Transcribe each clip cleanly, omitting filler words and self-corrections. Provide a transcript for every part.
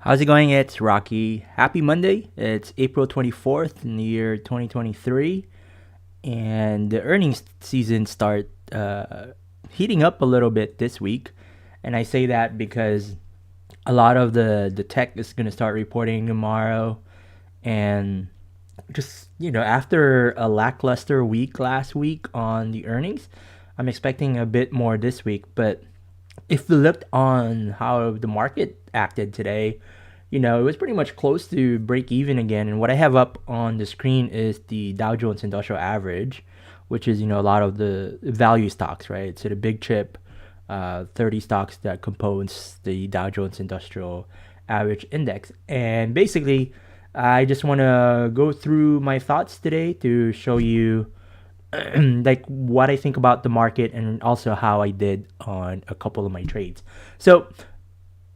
How's it going? It's Rocky. Happy Monday. It's April 24th in the year 2023, and the earnings season start heating up a little bit this week. And I say that because a lot of the tech is going to start reporting tomorrow, and just after a lackluster week last week on the earnings, I'm expecting a bit more this week. But if we looked on how the market acted today, it was pretty much close to break even again. And what I have up on the screen is the Dow Jones Industrial Average, which is, a lot of the value stocks, right? So the big chip, 30 stocks that compose the Dow Jones Industrial Average Index. And basically, I just want to go through my thoughts today to show you like what I think about the market and also how I did on a couple of my trades. So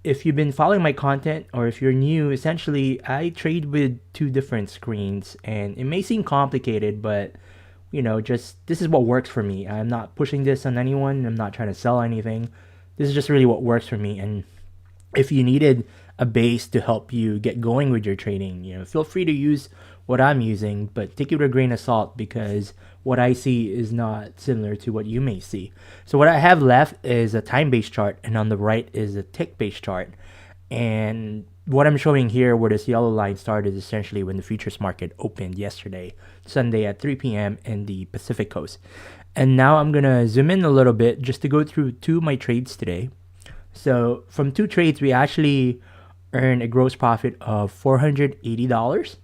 if you've been following my content or if you're new, essentially I trade with two different screens, and it may seem complicated, but just this is what works for me. I'm not pushing this on anyone. I'm not trying to sell anything. This is just really what works for me. And if you needed a base to help you get going with your trading, feel free to use what I'm using, but take it with a grain of salt because what I see is not similar to what you may see. So what I have left is a time-based chart, and on the right is a tick-based chart. And what I'm showing here, where this yellow line started, is essentially when the futures market opened yesterday, Sunday at 3 p.m. in the Pacific Coast. And now I'm going to zoom in a little bit just to go through two of my trades today. So from two trades, we actually earned a gross profit of $480.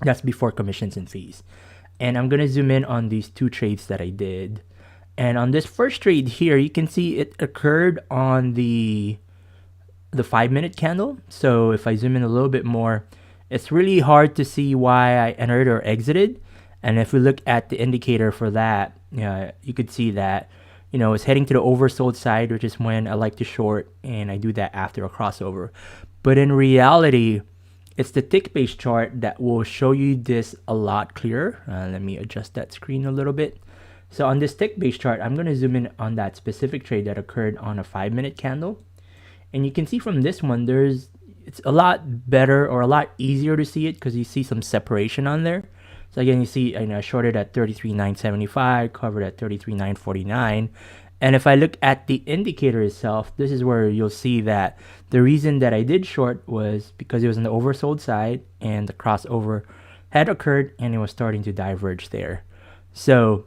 That's before commissions and fees. And I'm going to zoom in on these two trades that I did. And on this first trade here, you can see it occurred on the 5-minute candle. So if I zoom in a little bit more, it's really hard to see why I entered or exited. And if we look at the indicator for that, you could see that, it's heading to the oversold side, which is when I like to short, and I do that after a crossover. But in reality, it's the tick-based chart that will show you this a lot clearer. Let me adjust that screen a little bit. So on this tick-based chart, I'm going to zoom in on that specific trade that occurred on a 5-minute candle. And you can see from this one, it's a lot better or a lot easier to see it because you see some separation on there. So again, you see I shorted at 33,975, covered at 33,949. And if I look at the indicator itself, this is where you'll see that the reason that I did short was because it was on the oversold side and the crossover had occurred and it was starting to diverge there. So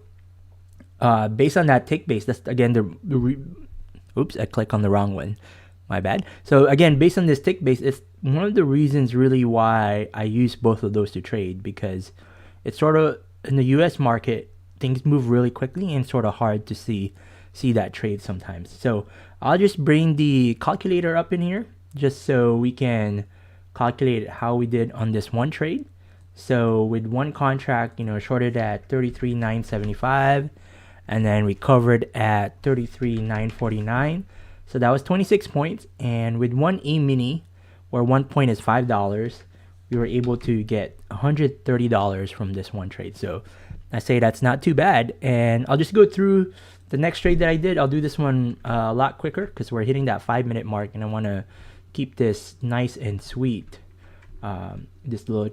based on that tick base, that's again oops, I clicked on the wrong one. My bad. So again, based on this tick base, it's one of the reasons really why I use both of those to trade, because it's sort of in the US market, things move really quickly and it's sort of hard to see that trade sometimes. So I'll just bring the calculator up in here just so we can calculate how we did on this one trade. So with one contract, shorted at 33,975, and then we covered at 33,949. So that was 26 points. And with one E-mini, where 1 point is $5, we were able to get $130 from this one trade. So I say that's not too bad. And I'll just go through the next trade that I did. I'll do this one a lot quicker because we're hitting that 5-minute mark, and I want to keep this nice and sweet. This little,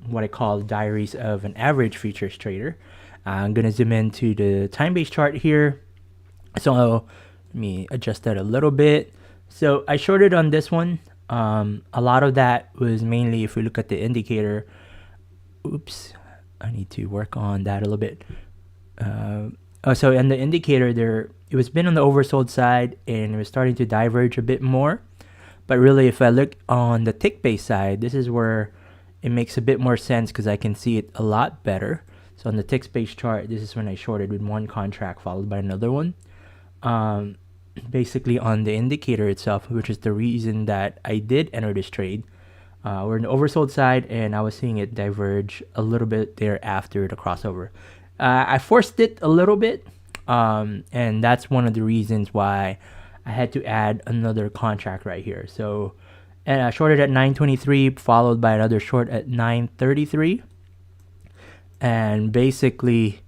what I call Diaries of an Average Futures Trader. I'm going to zoom into the time-based chart here. So let me adjust that a little bit. So I shorted on this one. A lot of that was mainly, if we look at the indicator, oops, I need to work on that a little bit. So in the indicator there, it was been on the oversold side and it was starting to diverge a bit more. But really, if I look on the tick-based side, this is where it makes a bit more sense because I can see it a lot better. So on the tick-based chart, this is when I shorted with one contract followed by another one. Basically on the indicator itself, which is the reason that I did enter this trade, we're in the oversold side and I was seeing it diverge a little bit there after the crossover. I forced it a little bit, and that's one of the reasons why I had to add another contract right here. So and I shorted at 923, followed by another short at 933, and basically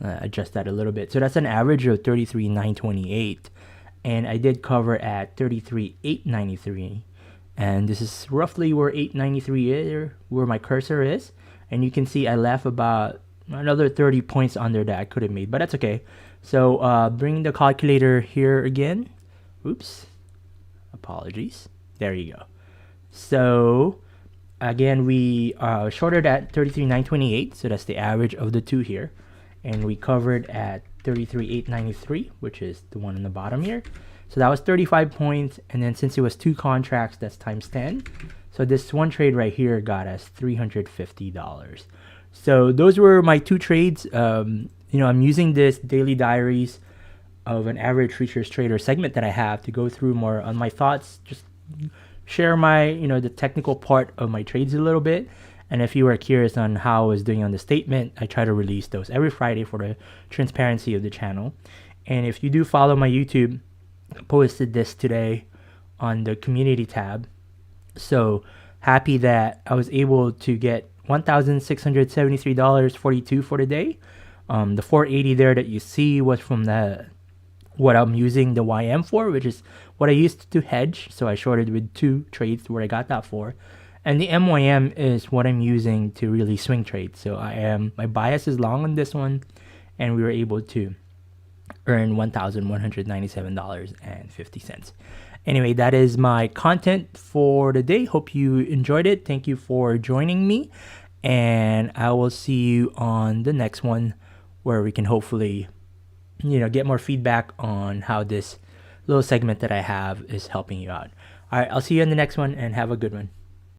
adjust that a little bit. So that's an average of 33,928, and I did cover at 33,893, And this is roughly where 893 is, where my cursor is. And you can see I left about another 30 points under that I could have made, but that's okay. So bring the calculator here again. Oops, apologies. There you go. So again, we shorted at 33,928, so that's the average of the two here. And we covered at 33,893, which is the one in the bottom here. So that was 35 points, and then since it was two contracts, that's times 10. So this one trade right here got us $350. So those were my two trades. I'm using this daily diaries of an average futures trader segment that I have to go through more on my thoughts, just share my, the technical part of my trades a little bit. And if you are curious on how I was doing on the statement, I try to release those every Friday for the transparency of the channel. And if you do follow my YouTube, I posted this today on the community tab. So happy that I was able to get $1,673.42 for the day. The 480 there that you see was from what I'm using the YM for, which is what I used to hedge. So I shorted with two trades where I got that for. And the MYM is what I'm using to really swing trade. So my bias is long on this one, and we were able to earn $1,197.50. Anyway, that is my content for the day. Hope you enjoyed it. Thank you for joining me, and I will see you on the next one, where we can hopefully get more feedback on how this little segment that I have is helping you out. All right, I'll see you in the next one, and have a good one.